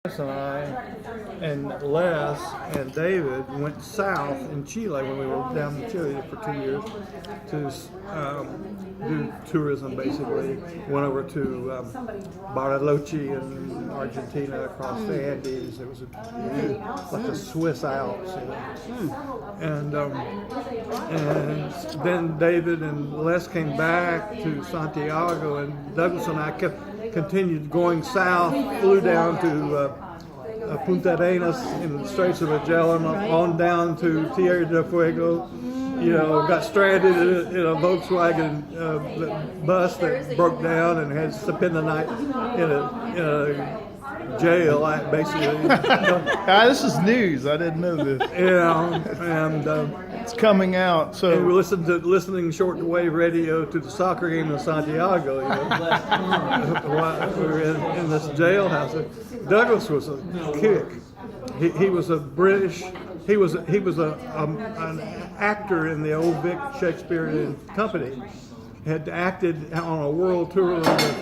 And I and Les and David went south in Chile when we were down in Chile for 2 years to do tourism. Basically, went over to Bariloche in Argentina, across the Andes. It was like the Swiss Alps, And then David and Les came back to Santiago, and Douglas and I continued going south, flew down to Punta Arenas in the Straits of Magellan, on down to Tierra del Fuego. Got stranded in a Volkswagen bus that broke down and had to spend the night in a jail, basically. This is news. I didn't know this. And it's coming out. So and we listening shortwave radio to the soccer game in Santiago. While we were in this jailhouse. Douglas was a kick. He was a British. He was an actor in the old Vic Shakespearean company. Had acted on a world tour with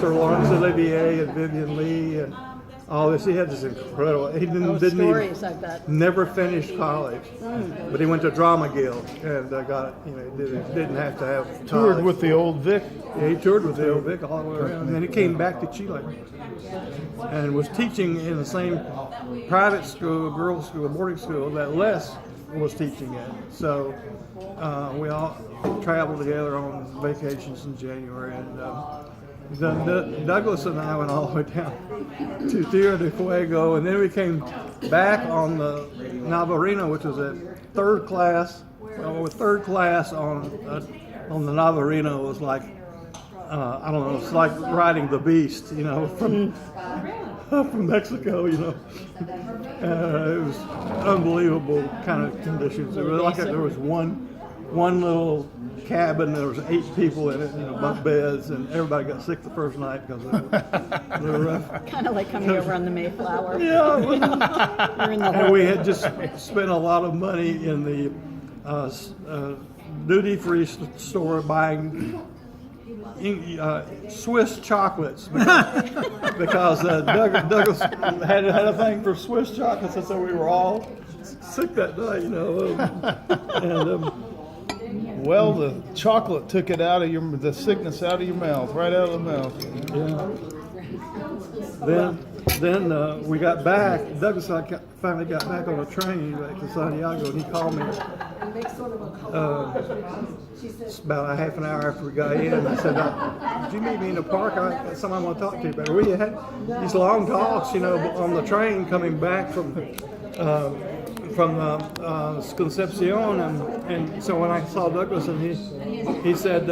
Sir Laurence Olivier and Vivian Leigh and all this. He had this incredible. He never finished college, but he went to Drama Guild and got it. Didn't have to have college. Toured with the old Vic. Yeah, he toured with the old Vic all the way around, and then he came back to Chile and was teaching in the same private school, girls' school, boarding school that Les was teaching at. So we all traveled together on vacations in January, and Douglas and I went all the way down to Tierra del Fuego, and then we came back on the Navarino, which was a third class. Third class on the Navarino was like, I don't know, it's like riding the beast, from Mexico, It was unbelievable kind of conditions. It was like there was one little cabin. There was 8 people in it, bunk beds, and everybody got sick the first night because they were rough. Kind of like coming over on the Mayflower. Yeah, You're in the and we had just spent a lot of money in the duty-free store buying Swiss chocolates because Douglas had a thing for Swiss chocolates, and so we were all sick that night, Well, the chocolate took it out of the sickness out of your mouth, right out of the mouth. Yeah. Then we got back. Douglas and I finally got back on a train back to Santiago, and he called me about a half an hour after we got in. And I said, "Did you meet me in the park? Someone I want to talk to you about." We had these long talks, on the train coming back from Concepcion, and so when I saw Douglas, and he said,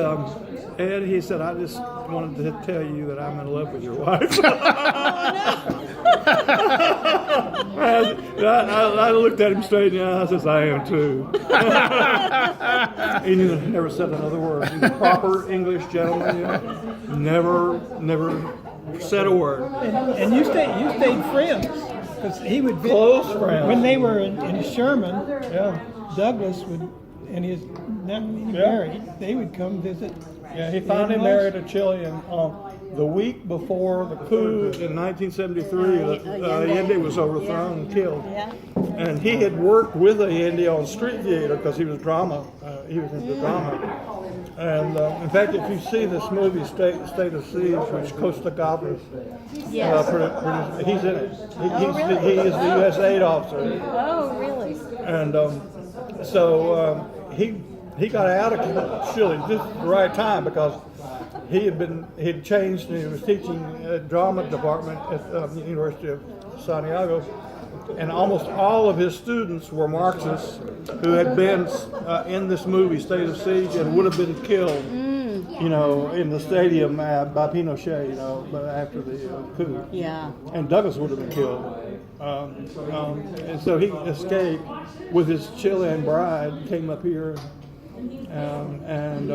Ed, he said, "I just wanted to tell you that I'm in love with your wife." I looked at him straight in the eye. I says, "I am too." He never said another word. He's a proper English gentleman. Never said a word. And you stayed friends. Because he would close friends. When they were in Sherman, Yeah. Douglas would, and his married, they would come visit. Yeah, he finally married a Chilean the week before the coup in 1973. Allende was overthrown and killed. Yeah. And he had worked with Allende on street theater because he was drama. He was into drama. And in fact, if you see this movie, State of Siege, which Costa Gavras produced, he's in it. He is the U.S. aid officer. Oh, really? And so he got out of Chile just at the right time because he'd changed, and he was teaching drama department at the University of Santiago, and almost all of his students were Marxists who had been in this movie State of Siege and would have been killed, in the stadium by Pinochet, after the coup. Yeah. And Douglas would have been killed. And so he escaped with his Chilean bride, came up here, and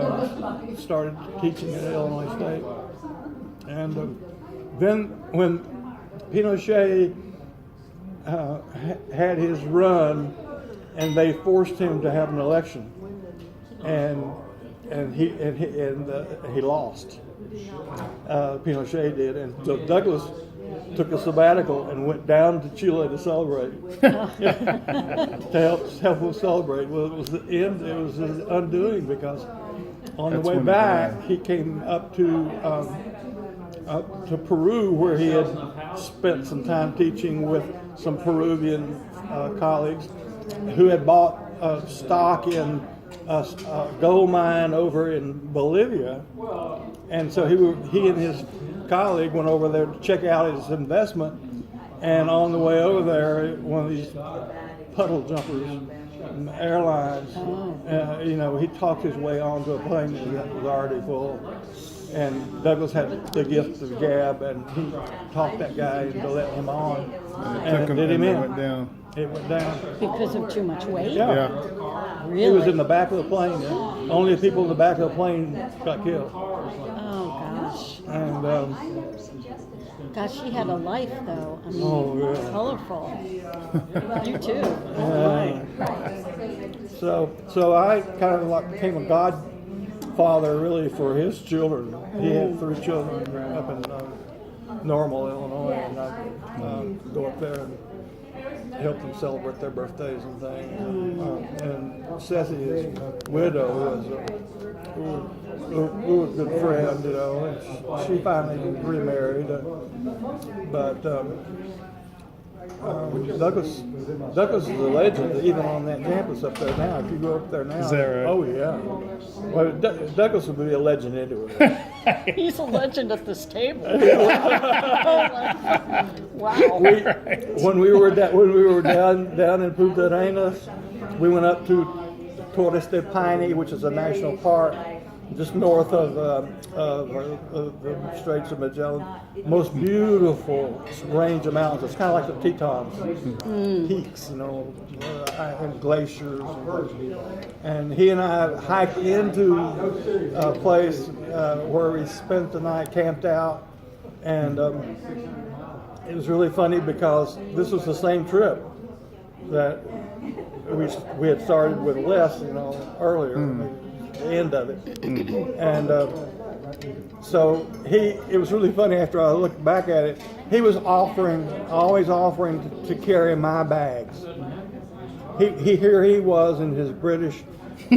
started teaching at Illinois State. And then when Pinochet had his run, and they forced him to have an election, and he lost. Pinochet did, and so Douglas took a sabbatical and went down to Chile to celebrate, to help him celebrate. Well, it was the end. It was his undoing, because on the That's way when he back died. he came up to Peru, where he had spent some time teaching with some Peruvian colleagues who had bought stock in a gold mine over in Bolivia, and so he and his colleague went over there to check out his investment. And on the way over there, one of these puddle jumpers, airlines, he talked his way onto a plane that was already full. And Douglas had the gift of gab, and he talked that guy into letting him on, and Took did him and in. it went down. It went down. Because of too much weight? Yeah. Yeah. Really? He was in the back of the plane. And only the people in the back of the plane got killed. Oh, gosh. And Gosh, she had a life, though. I mean, Oh, yeah. colorful. You too. so I kind of like became a godfather, really, for his children. He had 3 children up in Normal, Illinois, and I go up there and help them celebrate their birthdays and things. And Ceci, his widow, was a good friend, and she finally remarried. But Douglas is a legend, even on that campus up there now. If you go up there now, Is that right? Oh yeah. Well, Douglas would be a legend anyway. He's a legend at this table. Wow. When we were down in Punta Arenas, we went up to Torres de Paine, which is a national park just north of the Straits of Magellan. Most beautiful range of mountains. It's kind of like the Tetons peaks, and glaciers. And he and I hiked into a place where we spent the night, camped out, and it was really funny because this was the same trip that we had started with Les, earlier, the end of it. And so it was really funny after I looked back at it. He was always offering to carry my bags. Here he was in his British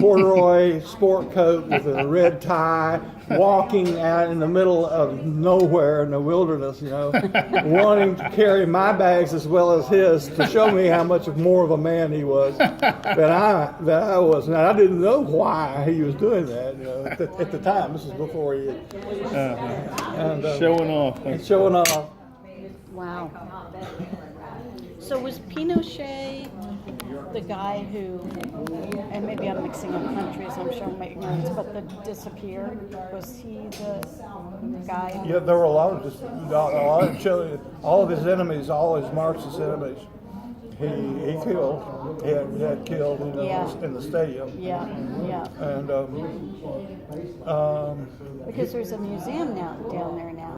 corduroy sport coat with a red tie, walking out in the middle of nowhere in the wilderness, wanting to carry my bags as well as his to show me how much more of a man he was than I was. And I didn't know why he was doing that, at the time. This was before he had. Showing off. And showing off. Wow. So was Pinochet the guy who, and maybe I'm mixing up countries, I'm showing my ignorance, but that disappeared? Was he the guy? Yeah, there were a lot of Chile. All of his enemies, all his Marxist enemies, he killed. He had killed in the stadium. Yeah. And Because there's a museum down there now.